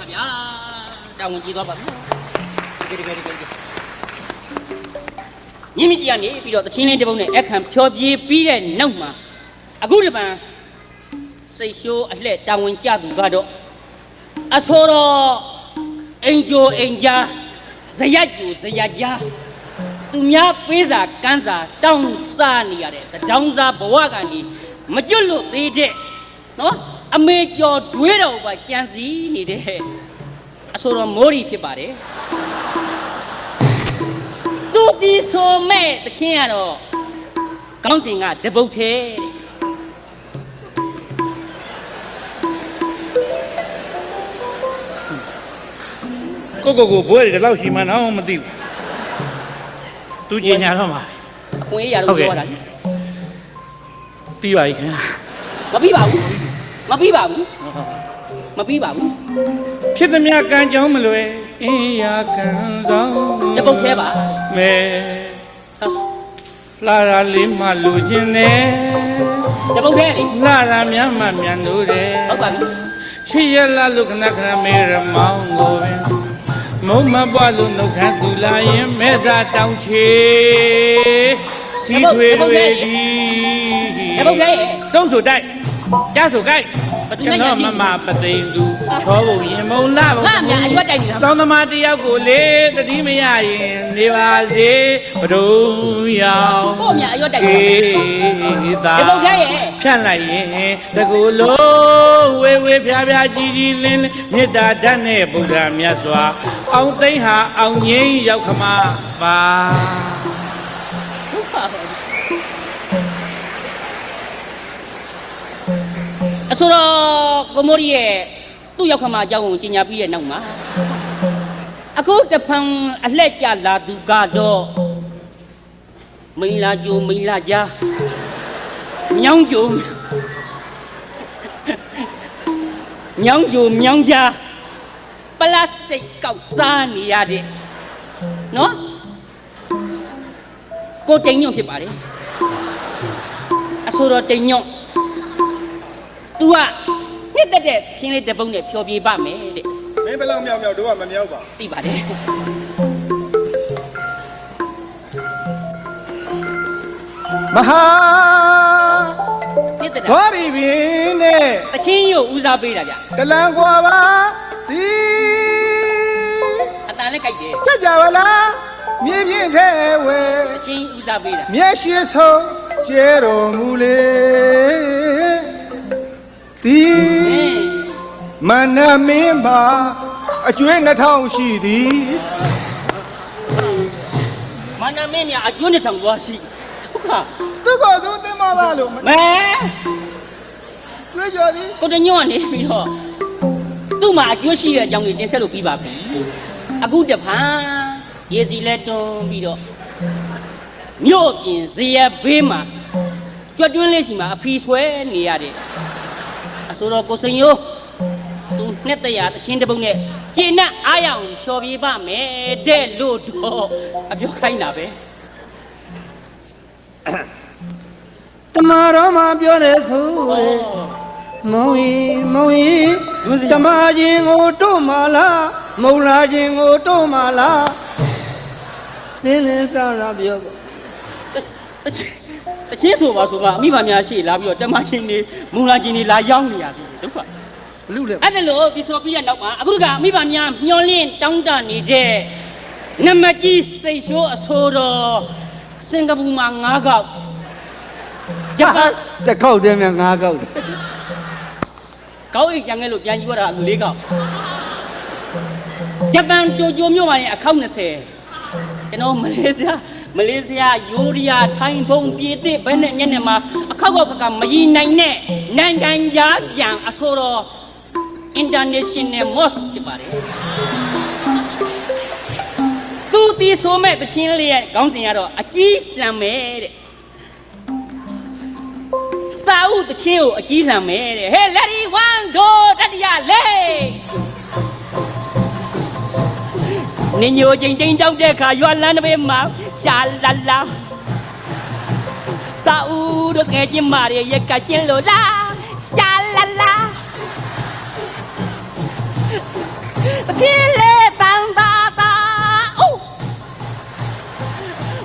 လိုက်ပါဗျာတောင်းဝင်ကြည့်သွားပါကဲမြင့်မြင့်ကြီးကနေပြီးတော့တချင်းလေးတစ်ပုတ်နဲ့အခမ်းဖြောပြေးပြီးတဲ့နောက်မှာအခုဒီပံစိတ်ရှိုးအလှဲ့တောင်းဝင်ကြသူကတော့အစောတော်အင်ဂျိုအင်ဂျာဇယက်ကျူဇယက်ကြားသူများပေးစာကန်းစာတောင်းစားနေရတဲ့တောင်းစားဘဝကနေမကျွတ်လို့သေးတဲ့နော်အမေကျော်တွေးတော်ကကြံစည်နေတဲ့အဆိုတော်မိုးရီဖြစ်ပါတယ်သူဒီဆိုမဲ့တချင်းကတော့ကောင်းစဉ်ကတပုတ်သေးကိုဘွဲတွေတော့ရှိမှန်းတော့မသိဘူးသူကျင်ညာတော့မှာအခွင့်အရေးရတော့ပြောတာလေပြီးပါပြီခင်မပြီးပါဘူးဖြစ်သမျှကံကြောင်းမလွယ်အင်းရာကံဆောင်တပုတ်သေးပါမဲလာရလေးမှလူချင်းတယ်တပုတ်သေးလေလာရများမှမြန်လို့တယ်ဟုတ်ပါပြီရှိရလာလို့ခဏခဏမေရမောင်းကိုပင်မုံမပွားလို့နှုတ်ခမ်းသူလာရင်မဲစားတောင်းချေစီထွေတွေဒီတပုတ်သေးတုံးဆိုတိုက်ကြားဆိုကိုက်ကျွန်တော်မမပသိန်းသူချောဖို့ရင်မုံလာဖို့ငါများအရွက်တိုက်နေတာစောင်းသမားတယောက်ကိုလေတတိမရရင်နေပါစေဘဒုံရောင်ကိုများအရွက်တိုက်နေတာတပုတ်သေးရဲ့ဖြန့်လိုက်ရင်တကူလုံးဝေဖျားကြီးလင်းမေတ္တာဓာတ်နဲ့ဗုဒ္ဓမြတ်စွာအောင်သိန်းဟာအောင်ငိမ့်ရောက်ခမပါအဆိုတော့ကိုမိုးရီရဲ့သူ့ရောက်ခမအကြောင်းကိုကြီးညာပြီးရဲ့နောက်မှာအခုတဖန်အလှဲ့ကြလာသူကတော့မိန်လာကြိုမိန်လာကြားမြောင်းကြိုမြောင်းကြားပလတ်စတစ်ကောက်စားနေရတဲ့နော်ကိုတိန်ညွန့်ဖြစ်ပါတယ်အဆိုတော့တိန်ညွန့်तू ကနှစ်သက်တဲ့ချင်းလေးတပုတ်နဲ့ဖြောပြေးပါမယ်တဲ့မင်းဘယ်လောက်မြောက်တို့ကမမြောက်ပါသိပါတယ်မဟာနှစ်သက်တာဘောရီပင်နဲ့တချင်းရုပ်ဦးစားပေးတာဗျတလန်ကွာပါဒီအတန်လည်းကြိုက်တယ်စကြဝဠာမြေပြင်းထဲဝဲတချင်းဦးစားပေးတာမျက်ရှိဆုံးကျဲတော်မူလေဒီမနမင်းမှာအကျွေး2000ရှိသည်မနမင်းများအကျွေး2000သွားရှိသူကသူတင်ပါလားလို့မဲကျွေးကြော်သည်ကိုတညွန့်ကနေပြီးတော့သူ့မှာအကျွေးရှိတဲ့အကြောင်းကိုတင်ဆက်လို့ပြီးပါပြီအခုတဖန်ရေစီလက်တွန်းပြီးတော့မြို့ပြင်ဇေယျဘေးမှာကြွတွင်းလေးရှိမှာအဖီဆွဲနေရတဲ့အဆိုတော့ကိုစိန်ရိုးသူနှစ်တရာတချင်းတပုတ်နဲ့ကျင့်နဲ့အားရအောင်ဖြော်ပြေးပါမယ်တဲ့လို့တော့အပြောခိုင်းတာပဲတမတော်မှာပြောတယ်ဆိုတဲ့မုံကြီးတမချင်းကိုတို့မလားမုံလာချင်းကိုတို့မလားစင်းစင်းစားစားပြောတချင်းဆိုပါဆိုပါအမိဘများရှိလာပြီးတော့တမချင်းနေမုံလာချင်းနေလာရောက်နေရပြီဒုက္ခဘလူလဲအဲ့ဒါလို့ဒီဆိုပြီးတဲ့နောက်မှာအခုကအမိဘများမျောလင်းတောင်းတနေတဲ့နမကြီးစိတ်ရှိုးအဆိုတော်စင်ကာပူမှာ9ခေါက်ဂျပန်တစ်ခေါက်တည်းများ9ခေါက်ကောက်အိတ်ကြံခဲ့လို့ပြန်ယူရတာ4ခေါက်ဂျပန်တိုကျိုမြို့မှာနေအခေါက်20ကျွန်တော်မလေးရှားယိုရီးယားထိုင်းဘုံပြည်သစ်ဘယ်နဲ့ညနေမှာအခောက်ကမရည်နိုင်တဲ့နိုင်ငံသားပြန်အဆိုတော် international mosque ဖြစ်ပါတယ်သူတီဆိုမဲ့တချင်းလေးရဲ့ခေါင်းစဉ်ကတော့အကြီးလှမ်းမယ်တဲ့စာအုပ်တချင်းကိုအကြီးလှမ်းမယ်တဲ့ဟဲ့ Lady One Go တတိယလေးနင်ညိုချင်းတိန်တောက်တဲ့ခါရွာလန်းတစ်ပေမှာရှာလာလာစာအုပ်တို့ငယ်ချင်းမာရဲ့ရက်ကချင်းလို့လားရှာလာလာ ချင်းလေတန်တာတာအိုး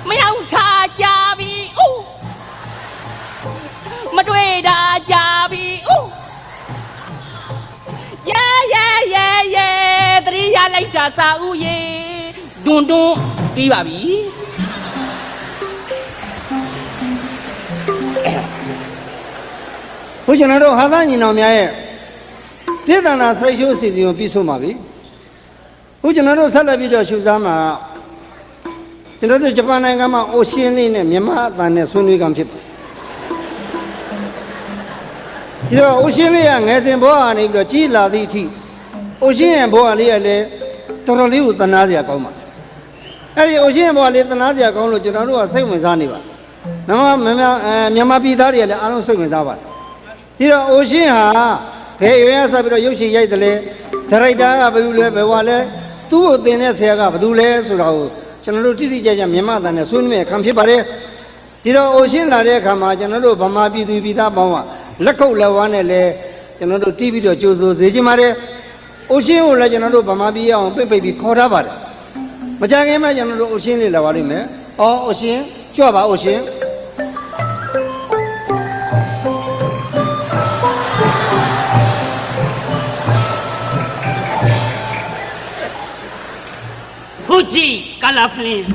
မရောက်ထားကြပြီအိုးမတွေ့တာကြပြီအိုးရဲတတိယလိုက်တာစာဦးရေဒွန်းပြီးပါပြီ ဘုကျွန်တော်တို့ဟာသားညီနောင်များရဲ့ဒေသနာစိတ်ရှိုးအစီအစဉ်ကိုပြီးဆုံးပါပြီဘုကျွန်တော်တို့ဆက်လက်ပြီးတော့ရှုစားမှာကျွန်တော်တို့ဂျပန်နိုင်ငံမှာအိုရှင်းလေးနဲ့မြန်မာအသံနဲ့ဆွေးနွေးကံဖြစ်ပါတယ်ဒီတော့အိုရှင်းလေးကငယ်စဉ်ဘဝကနေပြီးတော့ကြီးလာသည့်အထိအိုရှင်းရဲ့ဘဝလေးကလည်းတော်တော်လေးကိုသနာစရာကောင်းပါအဲ့ဒီအိုရှင်းရဲ့ဘဝလေးသနာစရာကောင်းလို့ကျွန်တော်တို့ကစိတ်ဝင်စားနေပါမြန်မာပြည်သားတွေကလည်းအားလုံးစိတ်ဝင်စားပါတယ်ဒီတော့အိုရှင်းဟာဘယ်ရွေးရဆက်ပြီးတော့ရုပ်ရှင်ရိုက်တယ်လဲဒါရိုက်တာကဘယ်သူလဲဘယ်ဝါလဲသူ့ကိုသင်တဲ့ဆရာကဘယ်သူလဲဆိုတာကိုကျွန်တော်တို့တိတိကျကျမြန်မာအသံနဲ့ဆွေးနွေးရခံဖြစ်ပါတယ်ဒီတော့အိုရှင်းလာတဲ့အခါမှာကျွန်တော်တို့ဗမာပြည်သူပြည်သားပေါင်းကလက်ခုပ်လက်ဝါးနဲ့လဲကျွန်တော်တို့တီးပြီးတော့ကြိုဆိုစေချင်ပါတယ်အိုရှင်းကိုလည်းကျွန်တော်တို့ဗမာပြည်အောင်ပိတ်ပြီးခေါ်ထားပါတယ်မကြခင်မှာကျွန်တော်တို့အိုရှင်းလေးလာပါလိမ့်မယ်အော်အိုရှင်းကြွပါအိုရှင်း Fuji color flame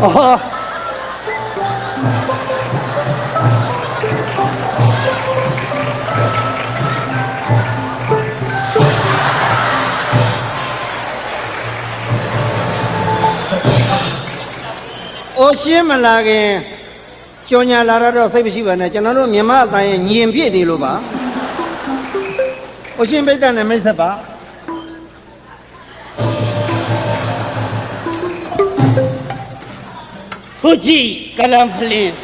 အော်အိုရှင်းမလာခင်ကြော်ညာလာတော့စိတ်မရှိပါနဲ့ကျွန်တော်တို့မြန်မာအတိုင်းညင်ပြည့်တယ်လို့ပါအိုရှင်းပိတ်တဲ့နဲ့မိတ်ဆက်ပါ Fuji color flames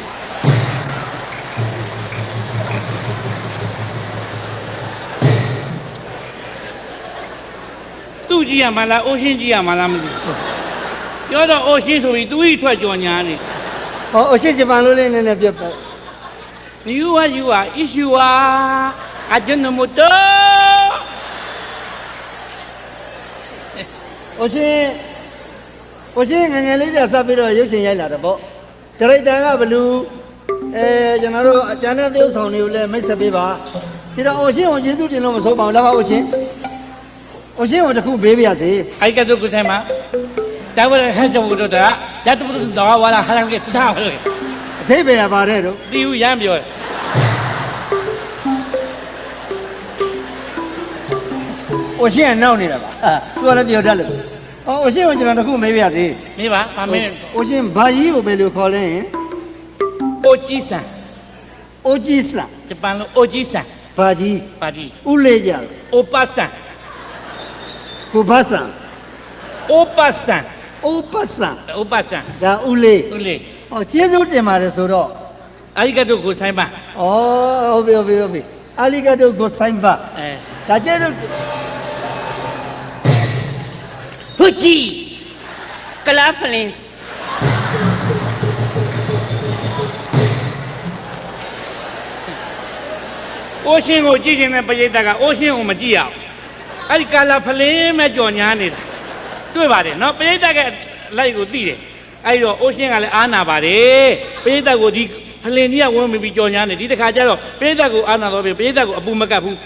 သူ့ကြည့်ရမှာလားအိုရှင်းကြည့်ရမှာလားမသိဘူးပြောတော့အိုရှင်းဆိုပြီးသူ့ဤထွက်ကြော်ညာနေ ဟောအိုရှင်းဂျပန်လိုလေးနည်းနည်းပြတ်ပါ You are issue Ajinomoto အိုရှင်းငယ်ငယ်လေးတည်းဆက်ပြီးတော့ရုပ်ရှင်ရိုက်လာတယ်ပေါ့ဒါရိုက်တာကဘလူးကျွန်တော်တို့အကျန်တဲ့သရုပ်ဆောင်တွေကိုလည်းမိတ်ဆက်ပေးပါဒီတော့အိုရှင်းကိုကျေးဇူးတင်လို့မဆိုးပါဘူးလာပါအိုရှင်းကိုတစ်ခုပေးပါရစေ I got to go to my that was a head of the that was the door while I had to get to town အထိပ္ပယ်ကပါတယ်တို့ ဒီဦးရမ်းပြော အိုရှင်းကနောက်နေတာပါသူကလည်းပြောတတ်လို့အိုရှင်းကိုကျွန်တော်တစ်ခုမေးပါရစေ မေးပါဗာမင်း အိုရှင်းဘာကြီးကိုပဲလို့ခေါ်လဲရင် အိုကြီးဆန် အိုကြီးစလား ဂျပန်လိုအိုကြီးဆန် ဘာကြီး ပါကြီး ဥလေးကြ အိုပါဆန် ကိုဘတ်ဆန် အိုပါဆန် အိုပတ်ဆန် အိုပါဆန် ဒါဥလေး ဦးလေး ကျေးဇူးတင်ပါတယ်ဆိုတော့ အာရီကတိုကိုဆိုင်ပါ ဟုတ်ပြီအာလီဂါတိုကိုဆိုင်ပါ အဲ ဒါကျေးဇူး Fuji color flames အိုရှင်းကိုကြည့်ခြင်းနဲ့ပရိသတ်ကအိုရှင်းကိုမကြည့်ရအောင်အဲ့ဒီကာလာဖလင်းမဲ့ကြော်ညာနေတာတွေ့ပါတယ်နော်ပရိသတ်ကလိုက်ကိုသိတယ်အဲ့တော့အိုရှင်းကလည်းအားနာပါတယ်ပရိသတ်ကိုဒီဖလင်းကြီးကဝင်ပြီးကြော်ညာနေဒီတစ်ခါကျတော့ပရိသတ်ကိုအားနာတော့ပြီပရိသတ်ကိုအပူမကတ်ဘူး